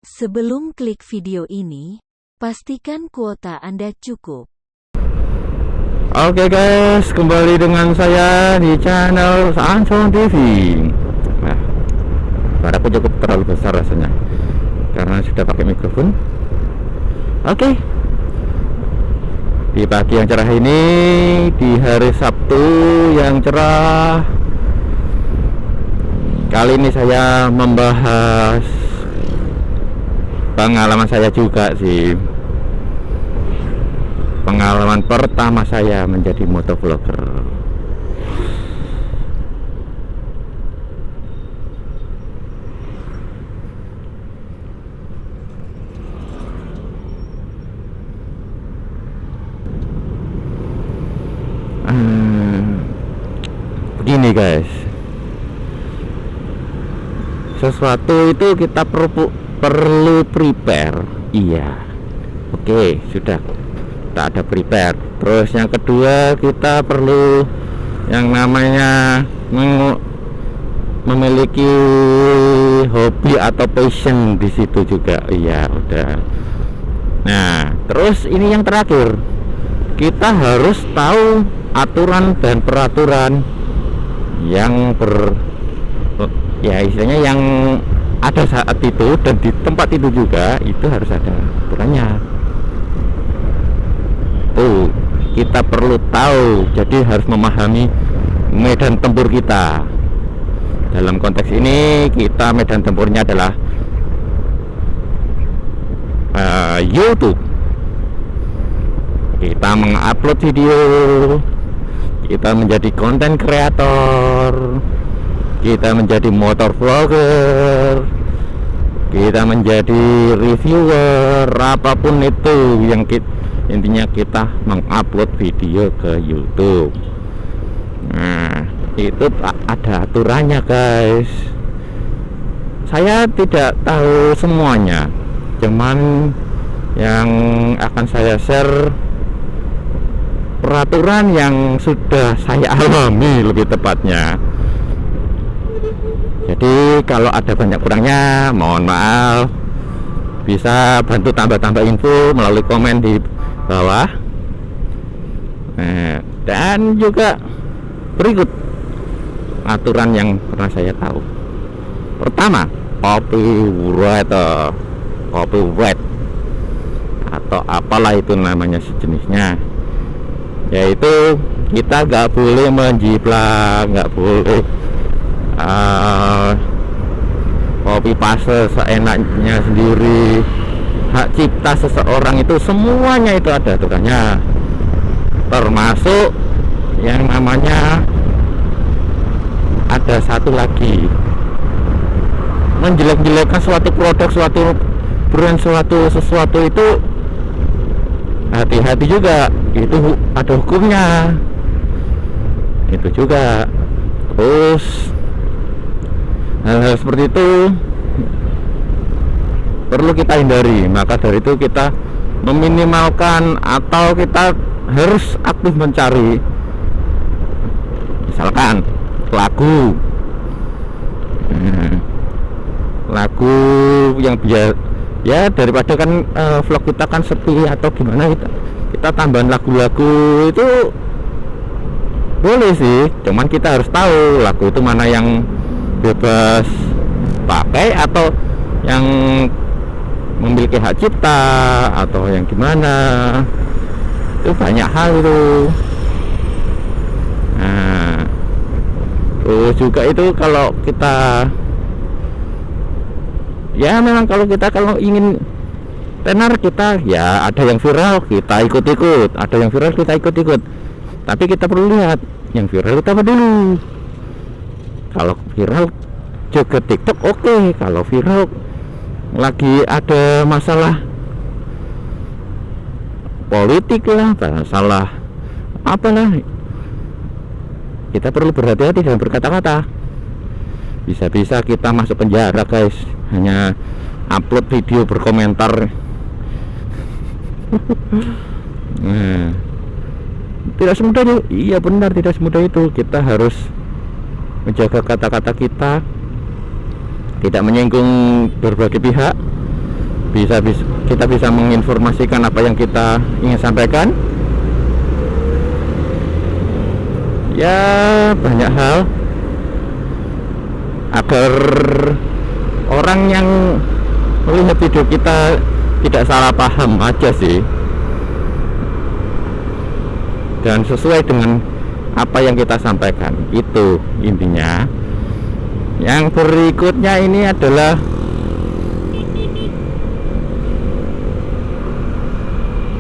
Sebelum klik video ini, pastikan kuota Anda cukup. Oke guys, kembali dengan saya di channel Sansong TV. Nah, suaraku cukup terlalu besar rasanya karena sudah pakai mikrofon. Oke, di pagi yang cerah ini, di hari Sabtu yang cerah, kali ini saya membahas pengalaman saya juga sih. Pengalaman pertama saya menjadi motovlogger. Begini guys, sesuatu itu kita perlu prepare. Iya, oke, sudah, kita ada prepare. Terus yang kedua, kita perlu yang namanya memiliki hobi atau passion di situ juga. Iya, udah. Nah, terus ini yang terakhir, kita harus tahu aturan dan peraturan yang ya istilahnya yang ada saat itu, dan di tempat itu juga itu harus ada aturannya. Tuh, kita perlu tahu, jadi harus memahami medan tempur kita. Dalam konteks ini kita medan tempurnya adalah YouTube. Kita mengupload video, kita menjadi konten kreator, kita menjadi motor vlogger, kita menjadi reviewer, apapun itu yang intinya kita mengupload video ke YouTube. Nah, itu ada aturannya guys. Saya tidak tahu semuanya, cuman yang akan saya share peraturan yang sudah saya alami, lebih tepatnya. Jadi kalau ada banyak kurangnya, mohon maaf. Bisa bantu tambah-tambah info melalui komen di bawah. Dan juga berikut aturan yang pernah saya tahu. Pertama, copyright atau apalah itu namanya sejenisnya, yaitu kita nggak boleh menjiplak, nggak boleh copy paste seenaknya sendiri. Hak cipta seseorang itu semuanya itu ada aturannya, termasuk yang namanya ada satu lagi, menjelek-jelekan suatu produk, suatu brand, sesuatu itu hati-hati juga, itu ada hukumnya itu juga. Terus hal-hal seperti itu perlu kita hindari. Maka dari itu kita meminimalkan atau kita harus aktif mencari, misalkan lagu yang biar ya, daripada kan vlog kita kan sepi atau gimana, kita tambahan lagu-lagu itu boleh sih, cuman kita harus tahu lagu itu mana yang bebas pakai atau yang memiliki hak cipta atau yang gimana. Itu banyak hal itu. Nah, terus juga itu kalau kita ya memang kalau ingin tenar, kita ya ada yang viral kita ikut-ikut, ada yang viral kita ikut-ikut, tapi kita perlu lihat yang viral itu apa dulu. Kalau viral joget TikTok oke. Kalau viral lagi ada masalah politik lah, masalah apalah, kita perlu berhati-hati dalam berkata-kata. Bisa-bisa kita masuk penjara guys, hanya upload video berkomentar. Nah, tidak semudah itu. Iya benar, tidak semudah itu. Kita harus menjaga kata-kata kita, tidak menyinggung berbagai pihak, kita bisa menginformasikan apa yang kita ingin sampaikan. Ya, banyak hal agar orang yang melihat video kita tidak salah paham aja sih, dan sesuai dengan apa yang kita sampaikan. Itu intinya. Yang berikutnya ini adalah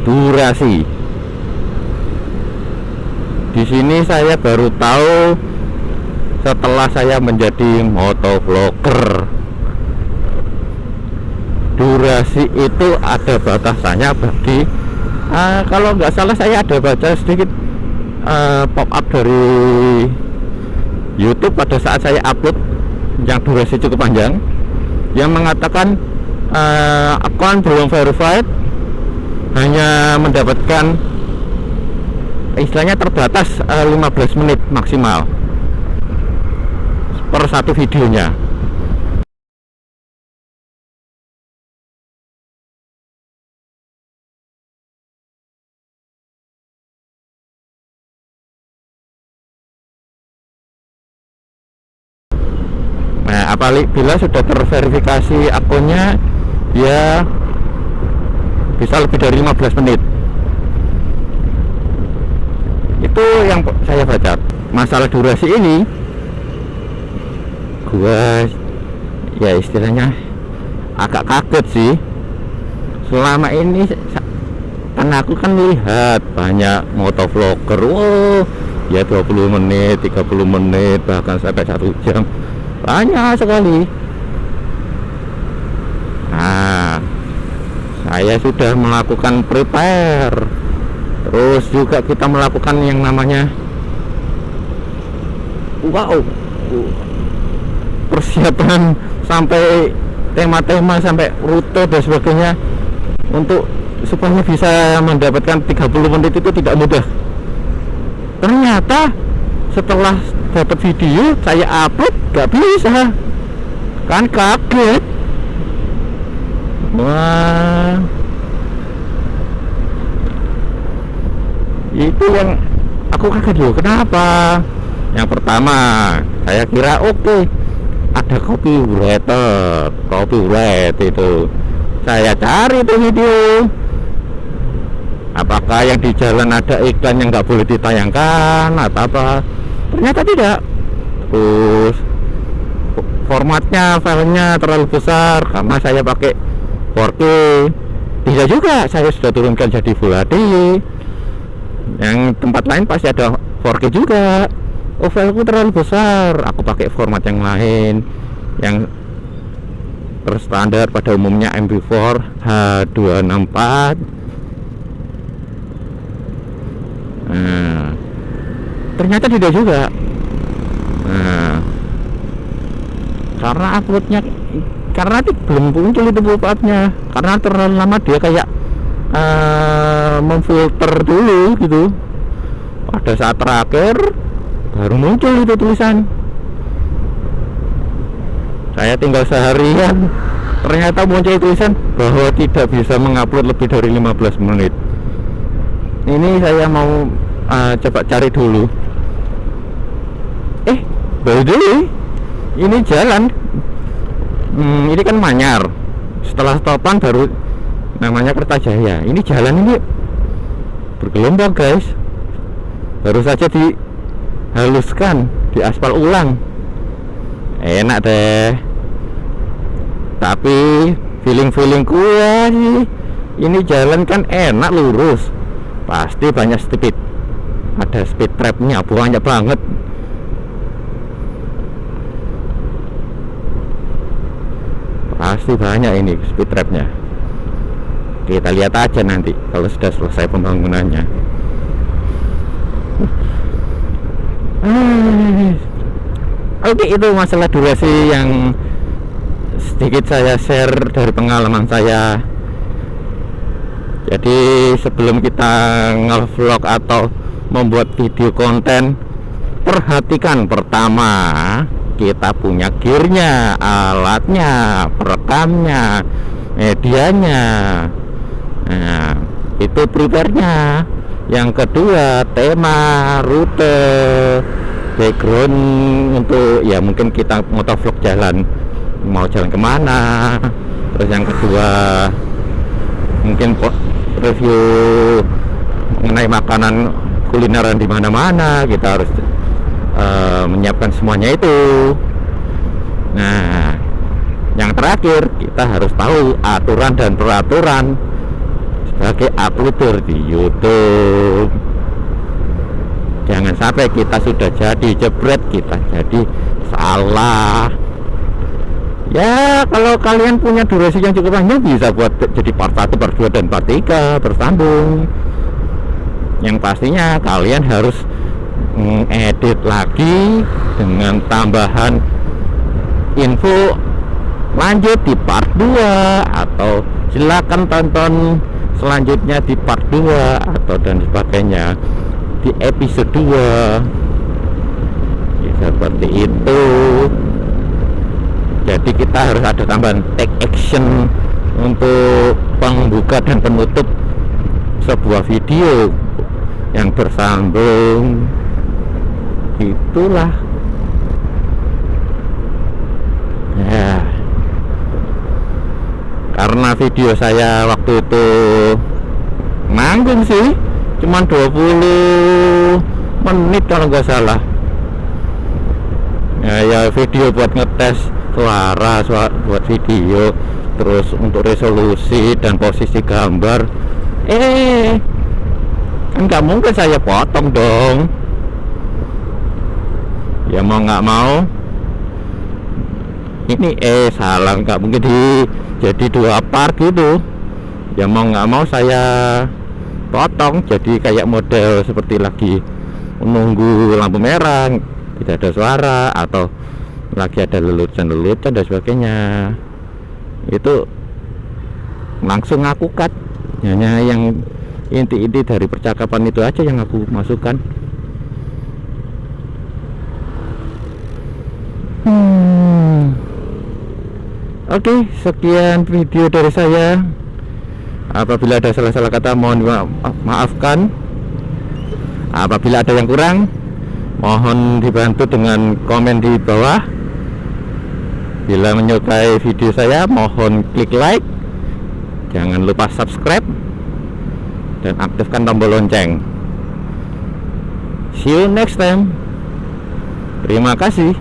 durasi. Di sini saya baru tahu setelah saya menjadi motovlogger, durasi itu ada batasannya bagi kalau nggak salah saya ada baca sedikit pop up dari YouTube pada saat saya upload yang durasi cukup panjang, yang mengatakan akun belum verified, hanya mendapatkan istilahnya terbatas 15 menit maksimal per satu videonya. Nah, apabila sudah terverifikasi akunnya, ya bisa lebih dari 15 menit. Itu yang saya baca. Masalah durasi ini, gua ya istilahnya agak kaget sih. Selama ini kan aku kan lihat banyak motovlogger, ya 20 menit, 30 menit, bahkan sampai 1 jam, banyak sekali. Nah, saya sudah melakukan prepare, terus juga kita melakukan yang namanya persiapan sampai tema-tema, sampai rute dan sebagainya, untuk supaya bisa mendapatkan 30 menit itu tidak mudah. Ternyata setelah dapat video saya upload gak bisa, kan kaget. Wah, itu yang aku kaget dulu. Kenapa? Yang pertama, saya kira oke, ada copyright itu. Saya cari itu video, apakah yang di jalan ada iklan yang nggak boleh ditayangkan atau apa. Ternyata tidak. Terus formatnya, filenya terlalu besar karena saya pakai 4K. Tidak juga, saya sudah turunkan jadi Full HD. Yang tempat lain pasti ada 4K juga. Oh, fileku terlalu besar, aku pakai format yang lain yang berstandar pada umumnya MP4 H264. Nah, ternyata tidak juga. Nah, karena uploadnya, karena belum muncul itu pop-up-nya, karena terlalu lama dia kayak memfilter dulu gitu. Pada saat terakhir baru muncul itu tulisan. Saya tinggal seharian, ternyata muncul tulisan bahwa tidak bisa mengupload lebih dari 15 menit. Ini saya mau coba cari dulu. Baru dulu ini jalan. Ini kan Manyar, setelah stopan baru namanya Kertajaya. Ini jalan ini bergelombang guys, baru saja dihaluskan, diaspal ulang. Enak deh, tapi feeling gua sih ini jalan kan enak, lurus, pasti banyak speed, ada speed trapnya banyak banget. Pasti banyak ini speed trapnya. Kita lihat aja nanti kalau sudah selesai pembangunannya. Oke, itu masalah durasi yang sedikit saya share dari pengalaman saya. Jadi sebelum kita nge-vlog atau membuat video konten, perhatikan pertama kita punya gearnya, alatnya, perekamnya, medianya. Nah, itu prepare-nya. Yang kedua, tema, rute, background untuk ya mungkin kita motovlog jalan, mau jalan kemana. Terus yang kedua mungkin review mengenai makanan kulineran di mana-mana, kita harus menyiapkan semuanya itu. Nah, yang terakhir kita harus tahu aturan dan peraturan sebagai uploader di YouTube. Jangan sampai kita sudah jadi jebret, kita jadi salah. Ya, kalau kalian punya durasi yang cukup panjang bisa buat jadi part 1, part 2, dan part 3 bersambung. Yang pastinya kalian harus mengedit lagi dengan tambahan info lanjut di part 2, atau silakan tonton selanjutnya di part 2 atau dan sebagainya di episode 2 ya, seperti itu. Jadi kita harus ada tambahan take action untuk pembuka dan penutup sebuah video yang bersambung. Itulah ya, karena video saya waktu itu manggung sih cuman 20 menit kalau nggak salah ya, video buat ngetes suara buat video, terus untuk resolusi dan posisi gambar. Kan nggak mungkin saya potong dong ya, mau nggak mau ini salah, nggak mungkin jadi 2 part gitu ya, mau nggak mau saya potong jadi kayak model seperti lagi menunggu lampu merah tidak ada suara, atau lagi ada lelucon dan sebagainya. Itu langsung aku cut, hanya yang inti-inti dari percakapan itu aja yang aku masukkan. Oke, sekian video dari saya. Apabila ada salah-salah kata mohon maafkan. Apabila ada yang kurang, mohon dibantu dengan komen di bawah. Bila menyukai video saya, mohon klik like. Jangan lupa subscribe dan aktifkan tombol lonceng. See you next time. Terima kasih.